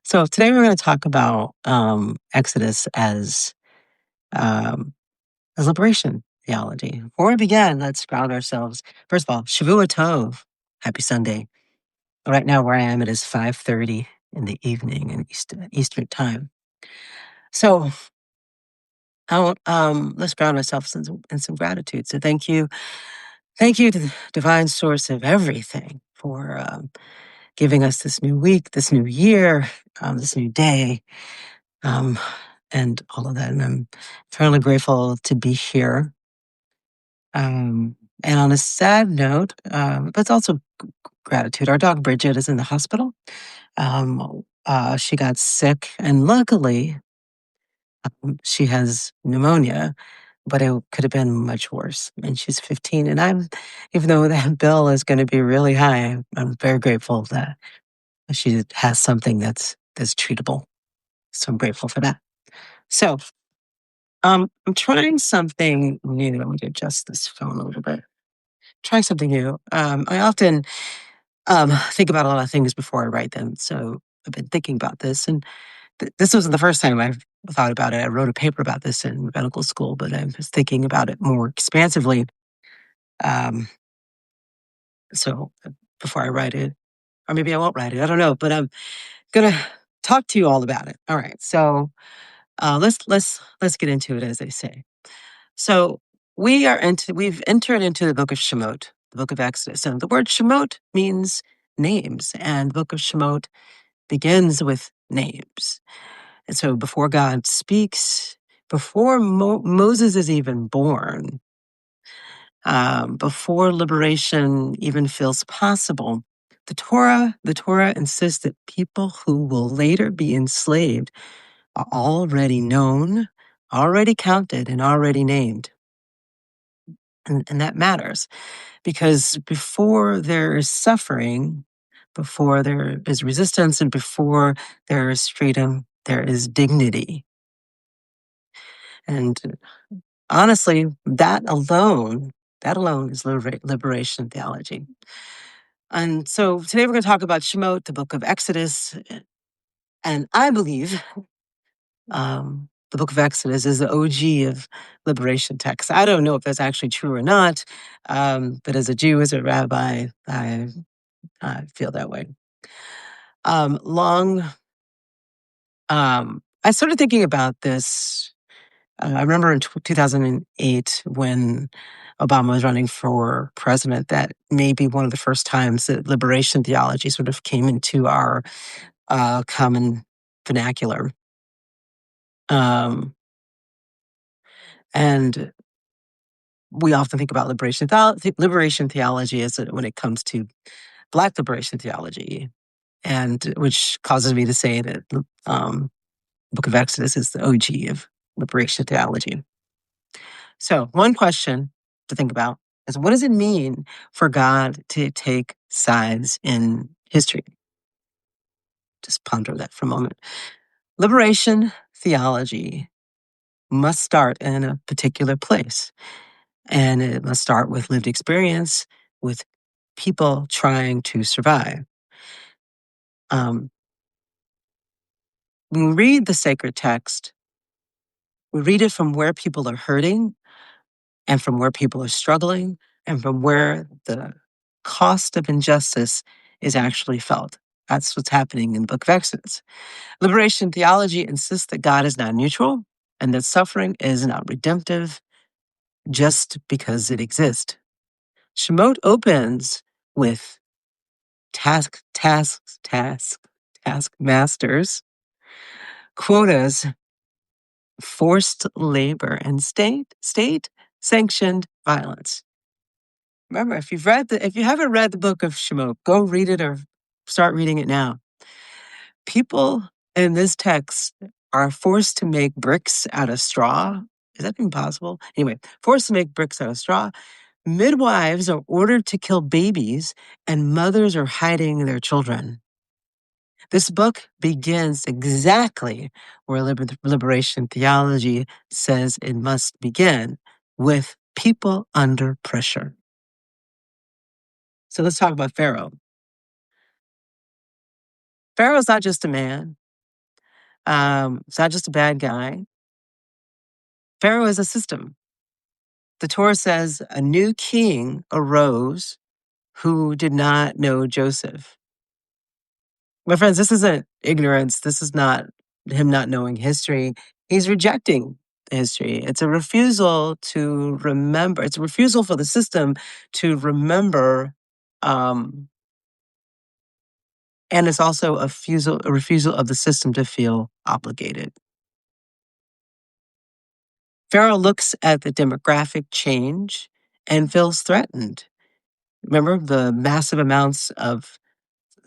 So today we're going to talk about Exodus um, as liberation theology. Before we begin, let's ground ourselves. First of all, Shavua Tov, happy Sunday. Right now, where I am, it is 5:30 in the evening in Eastern time. So let's ground ourselves in some gratitude. So thank you to the divine source of everything for giving us this new week, this new year, this new day. Um, and all of that. And I'm eternally grateful to be here. And on a sad note, but it's also gratitude. Our dog Bridget is in the hospital. She got sick, and luckily, she has pneumonia, but it could have been much worse. And she's 15, and even though that bill is going to be really high, I'm very grateful that she has something that's treatable. So I'm grateful for that. So I'm trying something new. Let me adjust this phone a little bit. Trying something new. I often think about a lot of things before I write them. So I've been thinking about this, and this wasn't the first time I've thought about it. I wrote a paper about this in medical school, but I was thinking about it more expansively. Um, so before I write it, or maybe I won't write it. I don't know, but I'm gonna talk to you all about it. All right. So let's get into it, as they say. So we've entered into the book of Shemot, the book of Exodus. And the word Shemot means names, and the book of Shemot begins with names. And so before God speaks, before Moses is even born, before liberation even feels possible, the Torah insists that people who will later be enslaved are already known, already counted, and already named. And that matters because before there is suffering, before there is resistance, and before there is freedom, there is dignity. And honestly, that alone is liberation theology. And so today we're going to talk about Shemot, the book of Exodus. And I believe the book of Exodus is the OG of liberation texts. I don't know if that's actually true or not, but as a Jew, as a rabbi, I feel that way. Long, I started thinking about this. I remember in 2008 when Obama was running for president, that may be one of the first times that liberation theology sort of came into our common vernacular. Um, and we often think about liberation theology as when it comes to Black liberation theology, and which causes me to say that Book of Exodus is the OG of liberation theology. So, one question to think about is, what does it mean for God to take sides in history? Just ponder that for a moment. Liberation theology must start in a particular place, and it must start with lived experience, with people trying to survive. Um, when we read the sacred text, we read it from where people are hurting, and from where people are struggling, and from where the cost of injustice is actually felt. That's what's happening in the book of Exodus. Liberation theology insists that God is not neutral and that suffering is not redemptive just because it exists. Shemot opens with taskmasters, quotas, forced labor, and state sanctioned violence. Remember, if you haven't read the book of Shemot, go read it or start reading it now. People in this text are forced to make bricks out of straw. Is that even possible? Anyway, forced to make bricks out of straw. Midwives are ordered to kill babies, and mothers are hiding their children. This book begins exactly where liberation theology says it must begin, with people under pressure. So let's talk about Pharaoh. Pharaoh's not just a man. It's not just a bad guy. Pharaoh is a system. The Torah says a new king arose who did not know Joseph. My friends, this isn't ignorance. This is not him not knowing history. He's rejecting history. It's a refusal to remember. It's a refusal for the system to remember. Um, and it's also a refusal of the system to feel obligated. Pharaoh looks at the demographic change and feels threatened. Remember the massive amounts of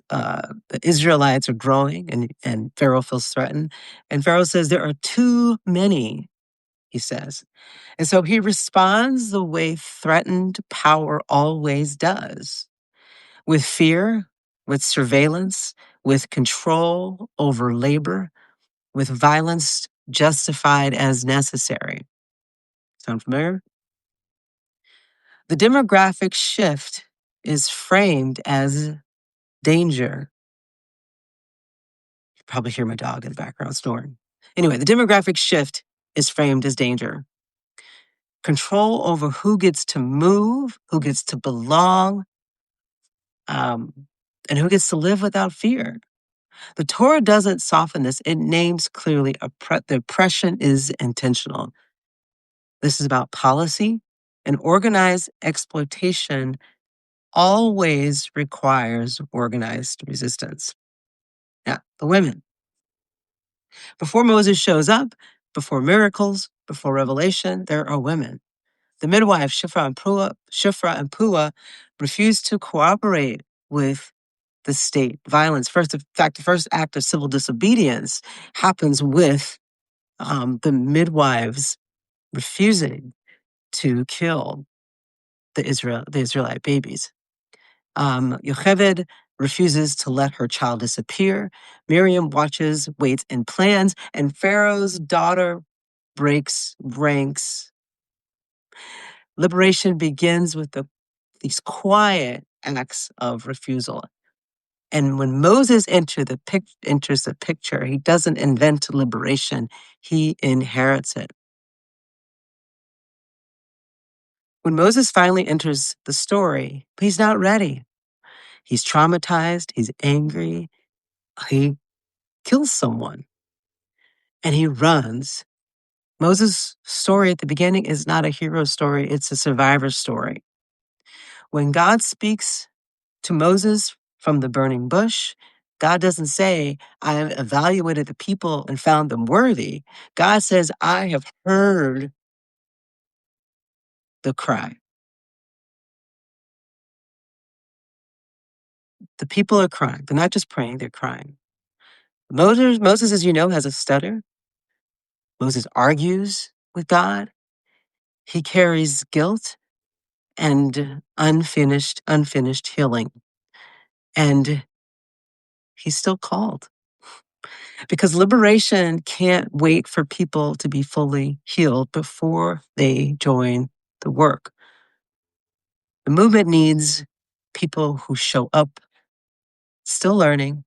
the Israelites are growing, and Pharaoh feels threatened. And Pharaoh says, there are too many, he says. And so he responds the way threatened power always does, with fear, with surveillance, with control over labor, with violence justified as necessary. Sound familiar? The demographic shift is framed as danger. You probably hear my dog in the background snoring. Anyway, the demographic shift is framed as danger. Control over who gets to move, who gets to belong, um, and who gets to live without fear. The Torah doesn't soften this. It names clearly the oppression is intentional. This is about policy, and organized exploitation always requires organized resistance. Now, the women. Before Moses shows up, before miracles, before revelation, there are women. The midwives, Shifra and Pua, refused to cooperate with the state violence. In fact, the first act of civil disobedience happens with the midwives refusing to kill the Israelite babies. Yocheved refuses to let her child disappear. Miriam watches, waits, and plans, and Pharaoh's daughter breaks ranks. Liberation begins with these quiet acts of refusal. And when Moses enters the picture, he doesn't invent liberation, he inherits it. When Moses finally enters the story, he's not ready. He's traumatized, he's angry, he kills someone, and he runs. Moses' story at the beginning is not a hero story, it's a survivor story. When God speaks to Moses from the burning bush, God doesn't say, I have evaluated the people and found them worthy. God says, I have heard the cry. The people are crying. They're not just praying, they're crying. Moses, as you know, has a stutter. Moses argues with God. He carries guilt and unfinished healing. And he's still called. Because liberation can't wait for people to be fully healed before they join the work. The movement needs people who show up, still learning,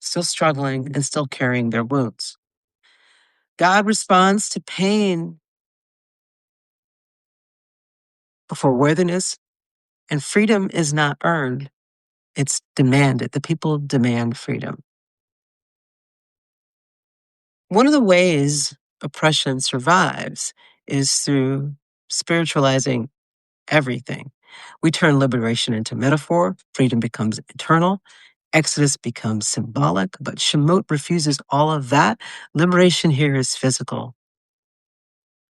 still struggling, and still carrying their wounds. God responds to pain before worthiness, and freedom is not earned, it's demanded. The people demand freedom. One of the ways oppression survives is through spiritualizing everything. We turn liberation into metaphor, freedom becomes internal, Exodus becomes symbolic, but Shemot refuses all of that. Liberation here is physical.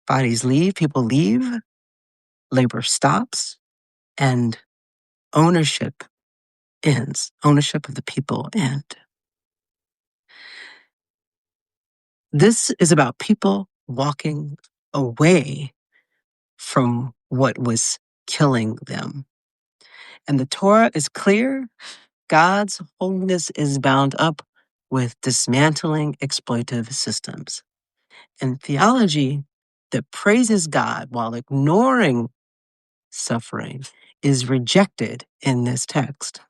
Bodies leave, people leave, labor stops, and ownership ends. Ownership of the people ends. This is about people walking away from what was killing them. And the Torah is clear. God's holiness is bound up with dismantling exploitive systems. And theology that praises God while ignoring suffering is rejected in this text.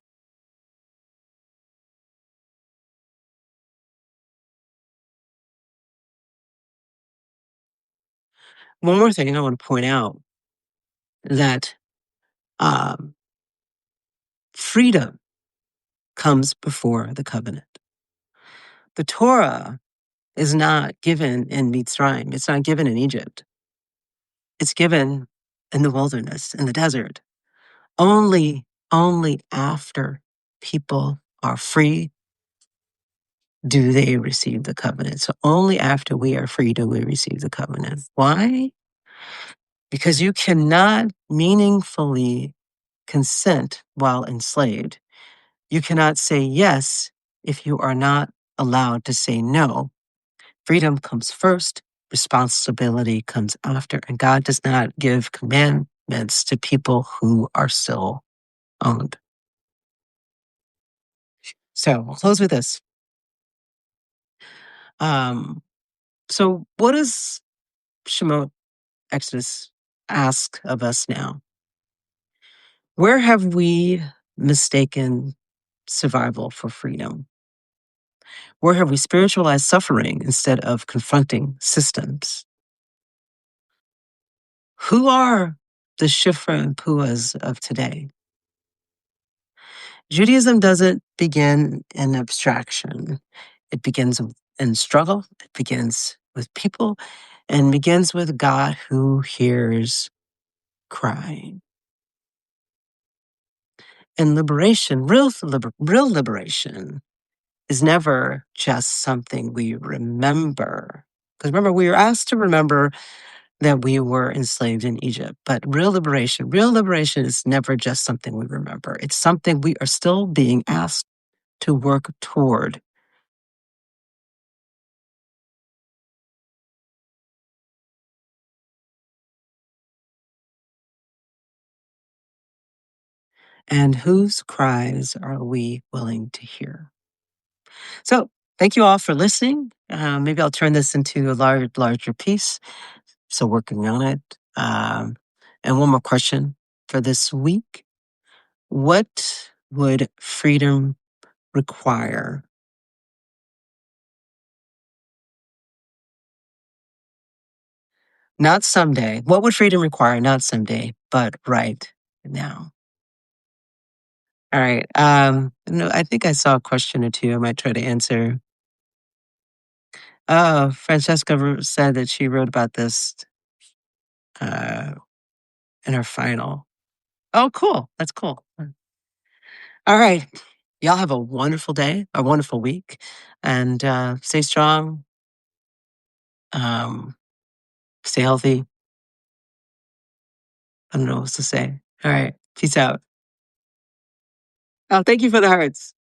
One more thing I want to point out that um, freedom comes before the covenant. The Torah is not given in Mitzrayim. It's not given in Egypt. It's given in the wilderness, in the desert. Only after people are free do they receive the covenant. So only after we are free do we receive the covenant. Why? Because you cannot meaningfully consent while enslaved. You cannot say yes if you are not allowed to say no. Freedom comes first, responsibility comes after, and God does not give commandments to people who are still owned. So I'll close with this. Um, so what does Shemot Exodus ask of us now? Where have we mistaken survival for freedom? Where have we spiritualized suffering instead of confronting systems? Who are the Shifra and Puas of today? Judaism doesn't begin in abstraction. It begins in struggle. It begins with people and begins with God who hears crying. And liberation, real liberation, is never just something we remember. Because remember, we were asked to remember that we were enslaved in Egypt. But real liberation is never just something we remember. It's something we are still being asked to work toward. And whose cries are we willing to hear? So thank you all for listening. Maybe I'll turn this into a larger piece. So working on it. And one more question for this week. What would freedom require? Not someday. What would freedom require? Not someday, but right now. All right. No, I think I saw a question or two I might try to answer. Oh, Francesca said that she wrote about this uh, in her final. Oh, cool. That's cool. All right. Y'all have a wonderful day, a wonderful week, and stay strong, um, stay healthy. I don't know what else to say. All right. Peace out. Oh, thank you for the hearts.